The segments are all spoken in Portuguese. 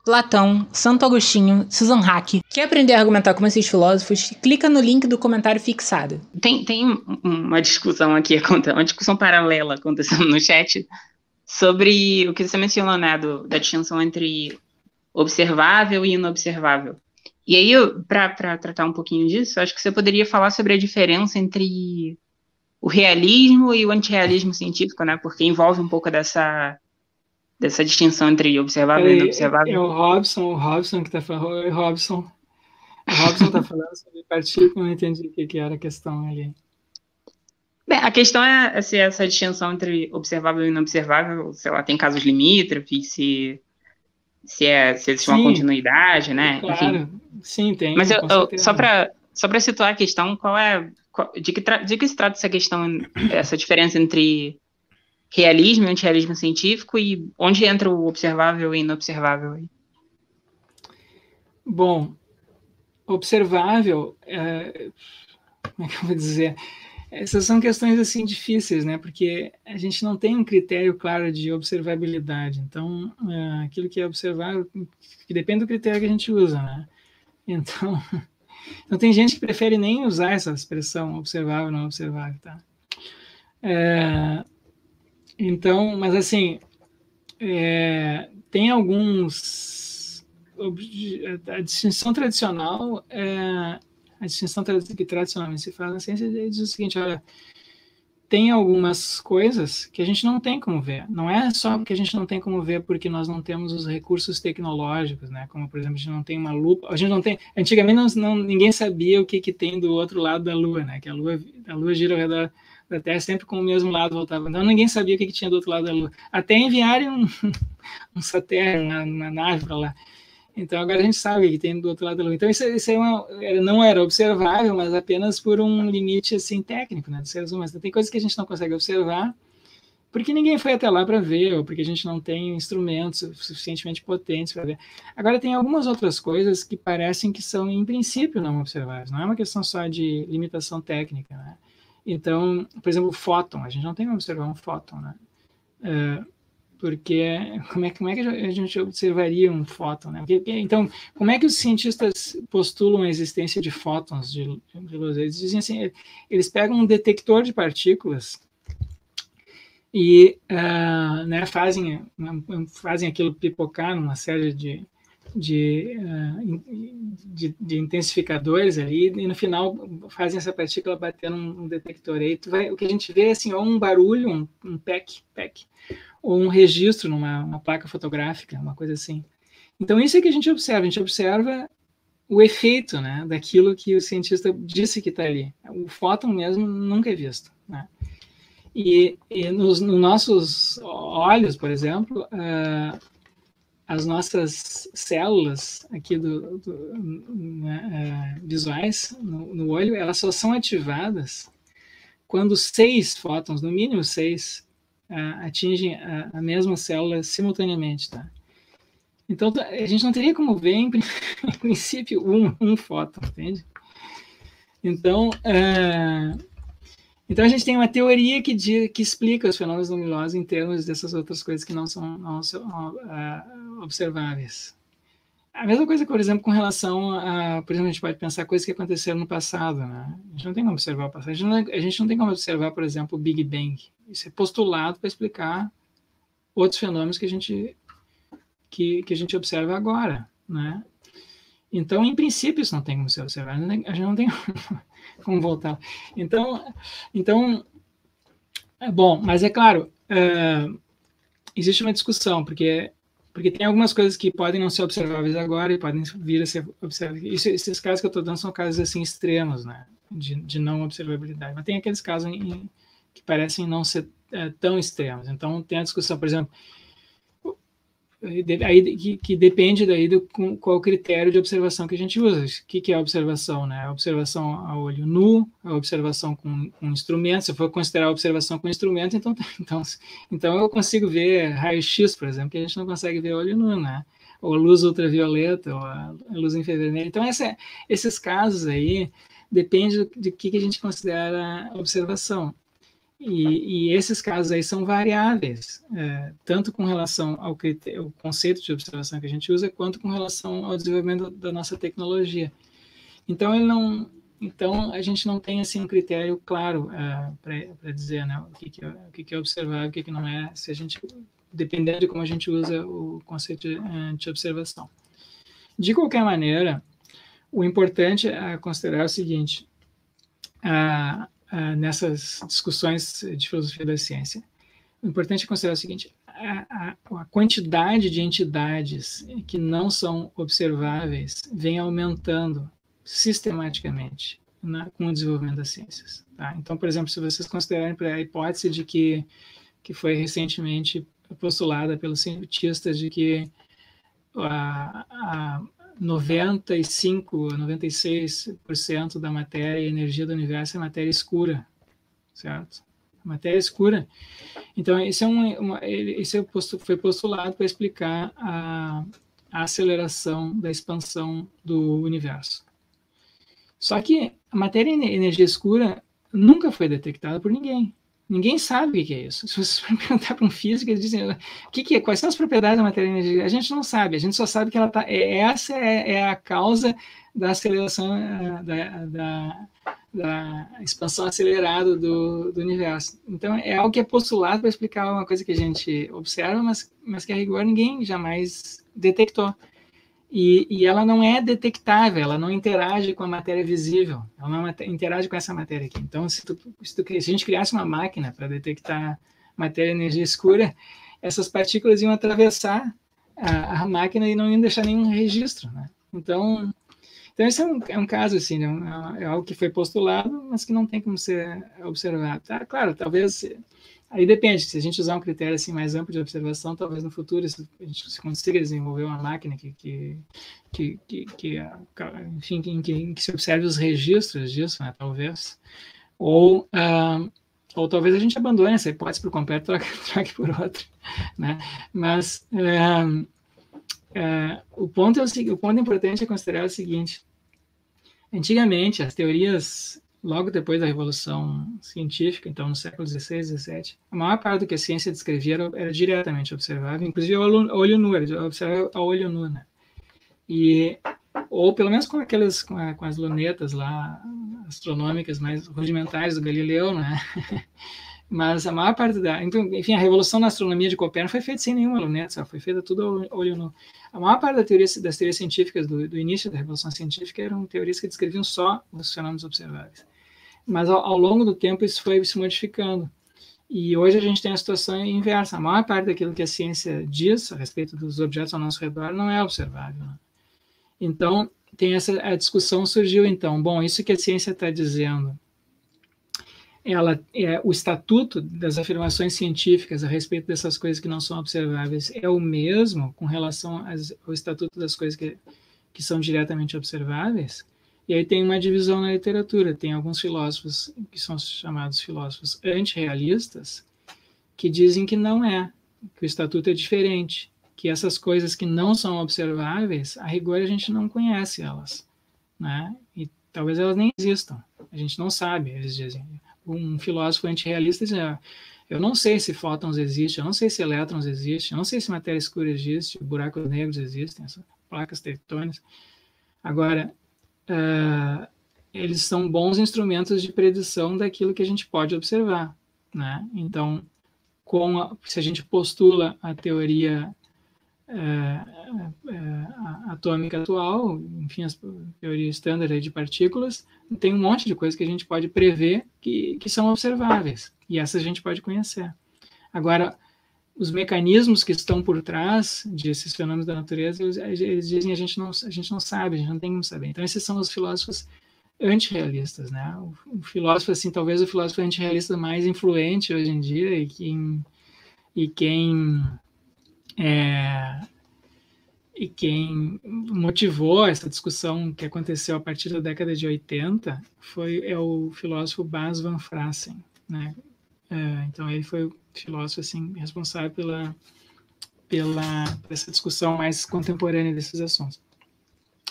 Platão, Santo Agostinho, Susan Haack. Quer aprender a argumentar como esses filósofos? Clica no link do comentário fixado. Tem uma discussão aqui, uma discussão paralela acontecendo no chat sobre o que você mencionou, né, da distinção entre observável e inobservável. E aí, para tratar um pouquinho disso, acho que você poderia falar sobre a diferença entre o realismo e o antirrealismo científico, né? Porque envolve um pouco dessa distinção entre observável e inobservável. É o Robson que está falando. Oi, Robson. O Robson está falando sobre partícula, não entendi o que era a questão ali. Bem, a questão é se essa distinção entre observável e inobservável, sei lá, tem casos limítrofes, se existe uma continuidade, né? Claro, enfim. sim, tem. Mas só para situar a questão, de que se trata essa questão, essa diferença entre realismo e antirrealismo científico e onde entra o observável e inobservável aí? Bom, observável, como é que eu vou dizer? Essas são questões assim difíceis, né? Porque a gente não tem um critério claro de observabilidade. Então, aquilo que é observável, que depende do critério que a gente usa, né? Então tem gente que prefere nem usar essa expressão observável, não observável, tá? Então, mas assim, tem alguns... A distinção tradicional a distinção que tradicionalmente se faz na ciência diz o seguinte, olha, tem algumas coisas que a gente não tem como ver. Não é só que a gente não tem como ver porque nós não temos os recursos tecnológicos, né? Como, por exemplo, a gente não tem uma lupa. A gente não tem... Antigamente ninguém sabia o que tem do outro lado da Lua, né? Que a Lua gira ao redor da Terra sempre com o mesmo lado voltava. Então ninguém sabia o que tinha do outro lado da Lua. Até enviarem um satélite, uma nave para lá. Então, agora a gente sabe que tem do outro lado da Lua. Então, isso não era observável, mas apenas por um limite assim, técnico, né, dos seres humanos. Então, tem coisas que a gente não consegue observar porque ninguém foi até lá para ver, ou porque a gente não tem instrumentos suficientemente potentes para ver. Agora, tem algumas outras coisas que parecem que são, em princípio, não observáveis. Não é uma questão só de limitação técnica, né? Então, por exemplo, o fóton. A gente não tem como observar um fóton, né? Porque como é que a gente observaria um fóton, né? Então, como é que os cientistas postulam a existência de fótons de luz? Eles dizem assim, eles pegam um detector de partículas e né, fazem aquilo pipocar numa série de intensificadores ali, e no final fazem essa partícula bater num detector. Aí o que a gente vê é assim, ou um barulho, um PEC, ou um registro numa placa fotográfica, uma coisa assim. Então, isso é que a gente observa o efeito, né, daquilo que o cientista disse que está ali. O fóton mesmo nunca é visto, né? E nos nossos olhos, por exemplo, as nossas células aqui visuais no olho, elas só são ativadas quando 6 fótons, no mínimo 6, atingem a mesma célula simultaneamente, tá? Então, a gente não teria como ver, em princípio, um fóton, entende? Então, a gente tem uma teoria que explica os fenômenos luminosos em termos dessas outras coisas que não são observáveis. A mesma coisa, por exemplo, com relação a... Por exemplo, a gente pode pensar coisas que aconteceram no passado, né? A gente não tem como observar o passado. A gente não tem como observar, por exemplo, o Big Bang. Isso é postulado para explicar outros fenômenos que a gente observa agora, né? Então, em princípio, isso não tem como ser observado. A gente não tem como voltar. Então, bom, mas é claro, existe uma discussão, porque tem algumas coisas que podem não ser observáveis agora e podem vir a ser observáveis. Esses casos que eu estou dando são casos assim extremos, né, de não observabilidade. Mas tem aqueles casos que parecem não ser tão extremos. Então, tem a discussão, por exemplo, aí que depende daí qual o critério de observação que a gente usa. O que é a observação, né? A observação a olho nu, a observação com instrumento. Se eu for considerar a observação com instrumento, então eu consigo ver raio-x, por exemplo, que a gente não consegue ver a olho nu, né? Ou a luz ultravioleta, ou a luz infravermelha. Então, esses casos aí depende de que a gente considera observação. E esses casos aí são variáveis, tanto com relação ao conceito de observação que a gente usa, quanto com relação ao desenvolvimento da nossa tecnologia. Então, então a gente não tem assim um critério claro para dizer, né, o que é observável, o que não é, se a gente, dependendo de como a gente usa o conceito de observação. De qualquer maneira, o importante é considerar o seguinte, nessas discussões de filosofia da ciência, o importante é considerar o seguinte, a quantidade de entidades que não são observáveis vem aumentando sistematicamente com o desenvolvimento das ciências. Tá? Então, por exemplo, se vocês considerarem a hipótese de que foi recentemente postulada pelos cientistas de que 95% a 96% da matéria e energia do universo é matéria escura, certo? Matéria escura. Então, isso foi postulado para explicar a aceleração da expansão do universo. Só que a matéria e energia escura nunca foi detectada por ninguém. Ninguém sabe o que é isso. Se você perguntar para um físico, eles dizem quais são as propriedades da matéria e energia. A gente não sabe, a gente só sabe que ela essa é a causa da aceleração, da expansão acelerada do universo. Então, é algo que é postulado para explicar uma coisa que a gente observa, mas que a rigor ninguém jamais detectou. E ela não é detectável, ela não interage com a matéria visível, ela não interage com essa matéria aqui. Então, se a gente criasse uma máquina para detectar matéria e energia escura, essas partículas iam atravessar a máquina e não iam deixar nenhum registro, né? Então esse é um caso, assim, é algo que foi postulado, mas que não tem como ser observado. Tá? Claro, talvez... Aí depende, se a gente usar um critério assim, mais amplo de observação, talvez no futuro a gente consiga desenvolver uma máquina enfim, em que se observe os registros disso, né, talvez. Ou talvez a gente abandone essa hipótese por completo e troque por outra. Né? Mas o ponto importante é considerar o seguinte. Antigamente, as teorias... Logo depois da Revolução Científica, então no século XVI, XVII, a maior parte do que a ciência descrevia era diretamente observável, inclusive a olho nu, era observável a olho nu, né? Ou pelo menos com as lunetas lá astronômicas mais rudimentares do Galileu, né? Mas a maior parte então, enfim, a revolução na astronomia de Copérnico foi feita sem nenhuma luneta, só foi feita tudo a olho nu. A maior parte das teorias científicas do início da Revolução Científica eram teorias que descreviam só os fenômenos observáveis. Mas ao longo do tempo isso foi se modificando. E hoje a gente tem a situação inversa. A maior parte daquilo que a ciência diz a respeito dos objetos ao nosso redor não é observável. Né? Então, a discussão surgiu então. Bom, isso que a ciência está dizendo, o estatuto das afirmações científicas a respeito dessas coisas que não são observáveis é o mesmo com relação ao estatuto das coisas que são diretamente observáveis? E aí tem uma divisão na literatura. Tem alguns filósofos, que são chamados filósofos antirrealistas, que dizem que não é, que o estatuto é diferente, que essas coisas que não são observáveis, a rigor a gente não conhece elas, né? E talvez elas nem existam, a gente não sabe, eles dizem. Um filósofo antirrealista diz, eu não sei se fótons existem, eu não sei se elétrons existem, eu não sei se matéria escura existe, buracos negros existem, essas placas tectônicas. Agora, eles são bons instrumentos de predição daquilo que a gente pode observar, né? Então, se a gente postula a teoria atômica atual, enfim, as teorias standard de partículas, tem um monte de coisas que a gente pode prever que são observáveis, e essas a gente pode conhecer. Agora, os mecanismos que estão por trás desses fenômenos da natureza, eles dizem a gente não sabe, a gente não tem como saber. Então, esses são os filósofos antirrealistas, né? O filósofo, assim, talvez o filósofo antirrealista mais influente hoje em dia e quem motivou essa discussão que aconteceu a partir da década de 80 é o filósofo Bas van Fraassen, né? Então, ele foi o filósofo assim, responsável por essa discussão mais contemporânea desses assuntos.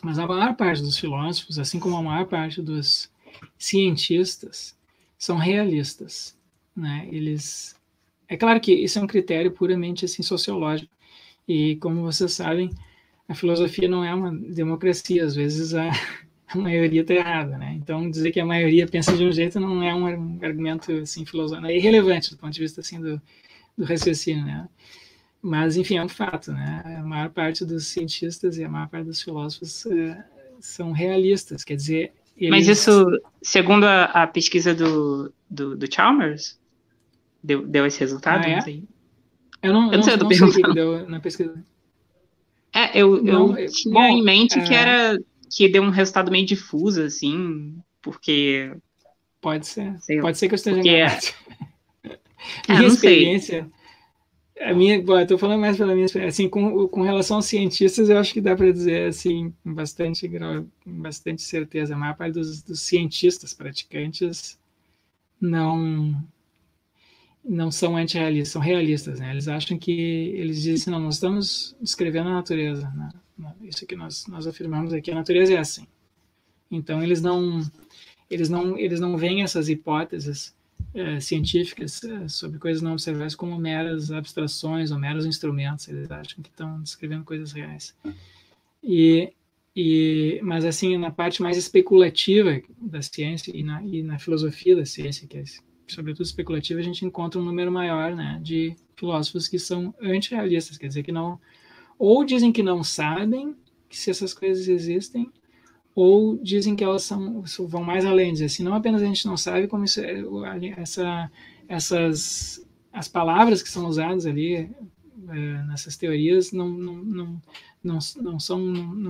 Mas a maior parte dos filósofos, assim como a maior parte dos cientistas, são realistas. né? É claro que isso é um critério puramente assim sociológico, e como vocês sabem, a filosofia não é uma democracia, às vezes a maioria está errada, né? Então dizer que a maioria pensa de um jeito não é um argumento assim filosófico, é irrelevante do ponto de vista assim do raciocínio, né? Mas enfim, é um fato, né? A maior parte dos cientistas e a maior parte dos filósofos são realistas, quer dizer, Mas isso, segundo a pesquisa do Chalmers, deu esse resultado? Não sei. Eu não sei o que deu na pesquisa. Eu tinha em mente que deu um resultado meio difuso, assim, porque... Pode ser que eu esteja enganado. Minha experiência... eu estou falando mais pela minha experiência. Assim, com relação aos cientistas, eu acho que dá para dizer, assim, com bastante certeza, a maior parte dos cientistas praticantes não são antirrealistas, são realistas, né? Eles acham que, eles dizem assim, não, nós estamos descrevendo a natureza, né? Isso que nós afirmamos aqui, a natureza é assim. Então, eles não veem essas hipóteses científicas sobre coisas não observáveis como meras abstrações ou meros instrumentos. Eles acham que estão descrevendo coisas reais. Mas assim, na parte mais especulativa da ciência e na filosofia da ciência, que é sobretudo especulativa, a gente encontra um número maior, né, de filósofos que são antirrealistas, quer dizer que não, ou dizem que não sabem se essas coisas existem, ou dizem que elas vão mais além, dizer assim, não apenas a gente não sabe como as palavras que são usadas ali nessas teorias não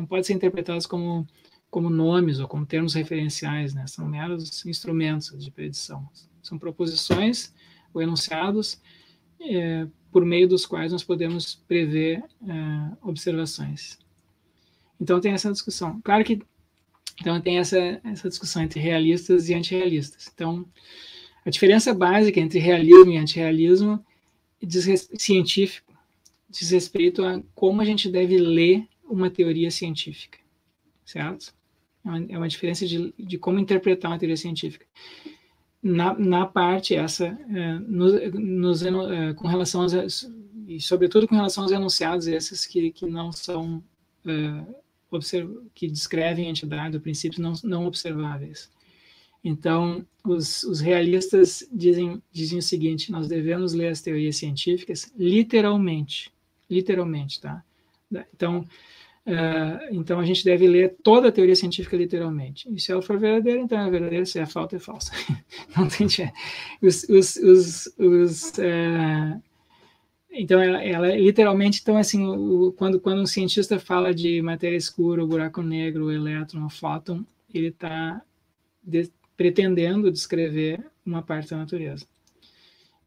podem ser interpretadas como nomes ou como termos referenciais, né? São meros instrumentos de predição. São proposições ou enunciados por meio dos quais nós podemos prever observações. Então tem essa discussão. Claro que então tem essa discussão entre realistas e antirrealistas. Então a diferença básica entre realismo e antirrealismo científico diz respeito a como a gente deve ler uma teoria científica, certo? É uma diferença de como interpretar uma teoria científica. Na parte essa, com relação e sobretudo com relação aos enunciados esses que não são que descrevem entidades ou princípios não observáveis. Então, os realistas dizem o seguinte: nós devemos ler as teorias científicas literalmente, tá? Então a gente deve ler toda a teoria científica literalmente. E se ela for verdadeira, então é verdadeira; se é falsa, é falsa. Não tem jeito. Então ela literalmente, então assim, quando um cientista fala de matéria escura, o buraco negro, o elétron, o fóton, ele está pretendendo descrever uma parte da natureza.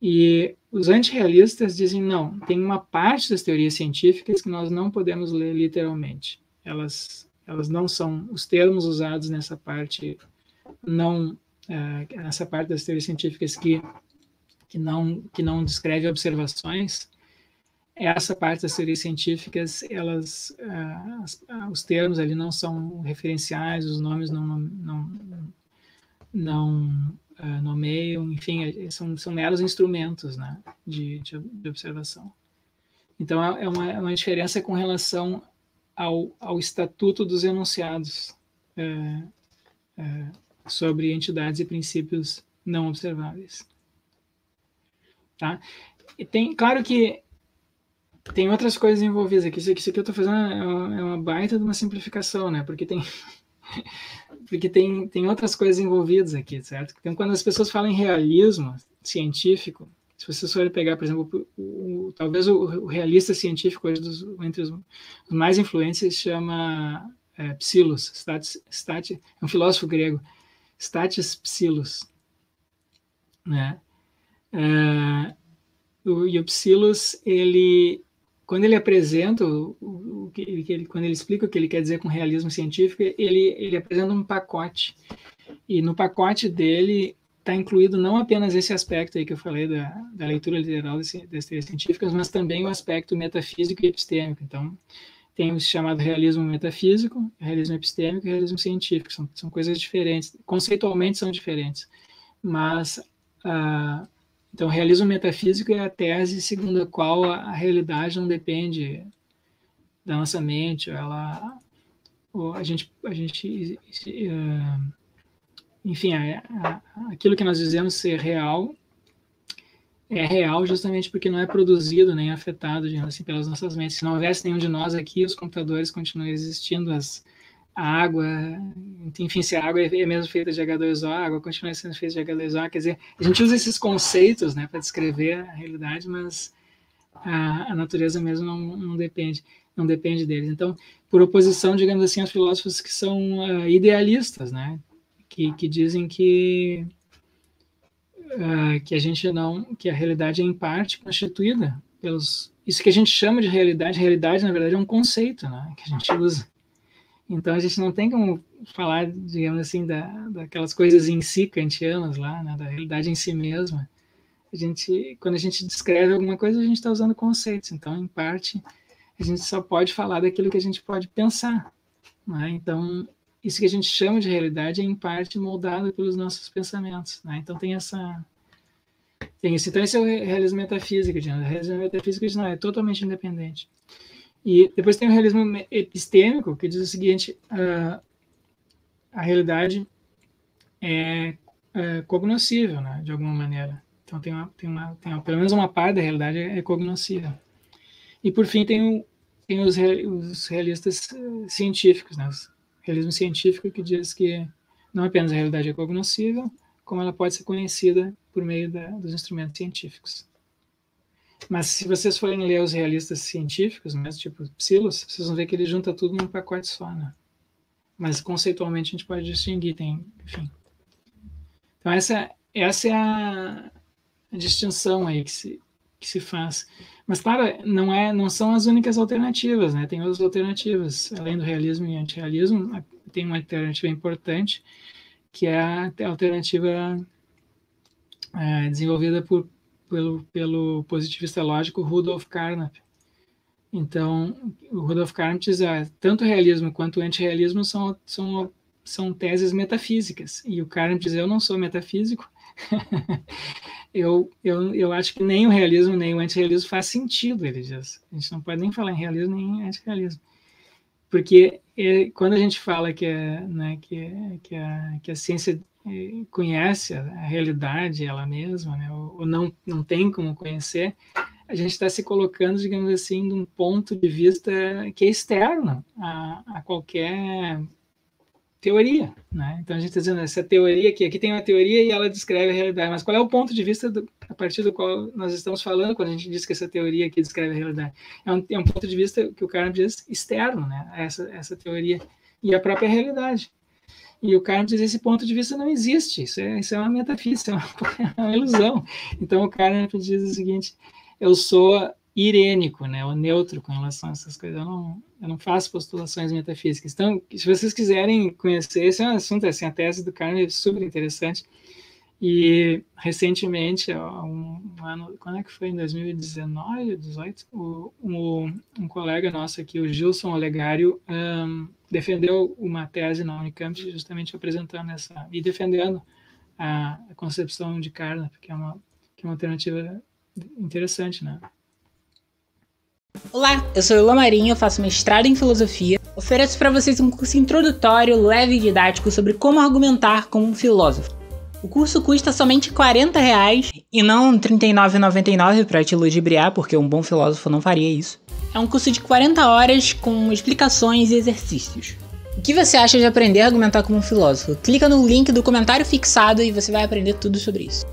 E os antirrealistas dizem, não, tem uma parte das teorias científicas que nós não podemos ler literalmente. Elas não são, os termos usados nessa parte essa parte das teorias científicas que não descreve observações, essa parte das teorias científicas, os termos ali não são referenciais, os nomes não nomeiam, enfim, são meros instrumentos, né, de observação. Então, é uma diferença com relação ao estatuto dos enunciados sobre entidades e princípios não observáveis. Tá? E claro que tem outras coisas envolvidas aqui. Isso que eu estou fazendo é uma baita de uma simplificação, né? Porque tem outras coisas envolvidas aqui, certo? Então, quando as pessoas falam em realismo científico, se vocês forem pegar, por exemplo, talvez o realista científico hoje entre os mais influentes se chama Psilos, é um filósofo grego, Stathis Psilos, né? E o Psilos, quando ele apresenta quando ele explica o que ele quer dizer com realismo científico, ele apresenta um pacote. E no pacote dele está incluído não apenas esse aspecto aí que eu falei da leitura literal das teorias científicas, mas também o aspecto metafísico e epistêmico. Então, tem o chamado realismo metafísico, realismo epistêmico e realismo científico. São coisas diferentes. Conceitualmente são diferentes. Mas Então, o realismo metafísico é a tese segundo a qual a realidade não depende da nossa mente, enfim, aquilo que nós dizemos ser real é real justamente porque não é produzido nem afetado, digamos assim, pelas nossas mentes. Se não houvesse nenhum de nós aqui, os computadores continuam existindo, a água, enfim, se a água é mesmo feita de H2O, a água continua sendo feita de H2O, quer dizer, a gente usa esses conceitos, né, para descrever a realidade, mas a natureza mesmo não depende deles. Então, por oposição, digamos assim, aos filósofos que são idealistas, né, que dizem que a gente que a realidade é em parte constituída pelos... Isso que a gente chama de realidade na verdade é um conceito, né, que a gente usa. Então a gente não tem como falar, digamos assim, daquelas coisas em si kantianas lá, né, da realidade em si mesma. Quando a gente descreve alguma coisa, a gente está usando conceitos. Então, em parte, a gente só pode falar daquilo que a gente pode pensar, né? Então, isso que a gente chama de realidade é, em parte, moldado pelos nossos pensamentos, né? Então, tem isso. Então, esse é o realismo metafísico. O realismo metafísico não é totalmente independente. E depois tem o realismo epistêmico, que diz o seguinte: a realidade é cognoscível, né, de alguma maneira. Então, tem pelo menos uma parte da realidade é cognoscível. E, por fim, tem os realistas científicos, né? O realismo científico, que diz que não apenas a realidade é cognoscível, como ela pode ser conhecida por meio dos instrumentos científicos. Mas se vocês forem ler os realistas científicos, mesmo tipo Psilos, vocês vão ver que ele junta tudo num pacote só, né? Mas conceitualmente a gente pode distinguir, enfim. Então essa é a distinção aí que se faz. Mas claro, não são as únicas alternativas, né? Tem outras alternativas, além do realismo e antirrealismo, tem uma alternativa importante, que é a alternativa desenvolvida pelo positivista lógico Rudolf Carnap. Então, o Rudolf Carnap diz que tanto o realismo quanto o antirrealismo são teses metafísicas. E o Carnap diz: eu não sou metafísico, eu acho que nem o realismo nem o antirrealismo faz sentido, ele diz. A gente não pode nem falar em realismo nem em antirrealismo. Porque quando a gente fala que a ciência conhece a realidade ela mesma, né, ou não tem como conhecer, a gente está se colocando, digamos assim, num ponto de vista que é externo a qualquer teoria, né? Então a gente está dizendo, essa teoria aqui tem uma teoria e ela descreve a realidade, mas qual é o ponto de vista a partir do qual nós estamos falando quando a gente diz que essa teoria aqui descreve a realidade? É um ponto de vista que o cara diz externo, né? Essa teoria e a própria realidade. E o Carnap diz: esse ponto de vista não existe, isso é uma metafísica, é uma ilusão. Então o Carnap diz o seguinte: eu sou irênico, né, ou neutro com relação a essas coisas, eu não faço postulações metafísicas. Então, se vocês quiserem conhecer, esse é um assunto, assim, a tese do Carnap é super interessante. E recentemente, um ano, quando é que foi? Em 2019, 2018, um colega nosso aqui, o Gilson Olegário, defendeu uma tese na Unicamp justamente apresentando e defendendo a concepção de Carnap, que é uma alternativa interessante, né? Olá, eu sou Ilã Marinho, eu faço mestrado em filosofia. Ofereço para vocês um curso introdutório, leve e didático sobre como argumentar como um filósofo. O curso custa somente R$40 e não R$ 39,99 para te ludibriar, porque um bom filósofo não faria isso. É um curso de 40 horas com explicações e exercícios. O que você acha de aprender a argumentar como um filósofo? Clica no link do comentário fixado e você vai aprender tudo sobre isso.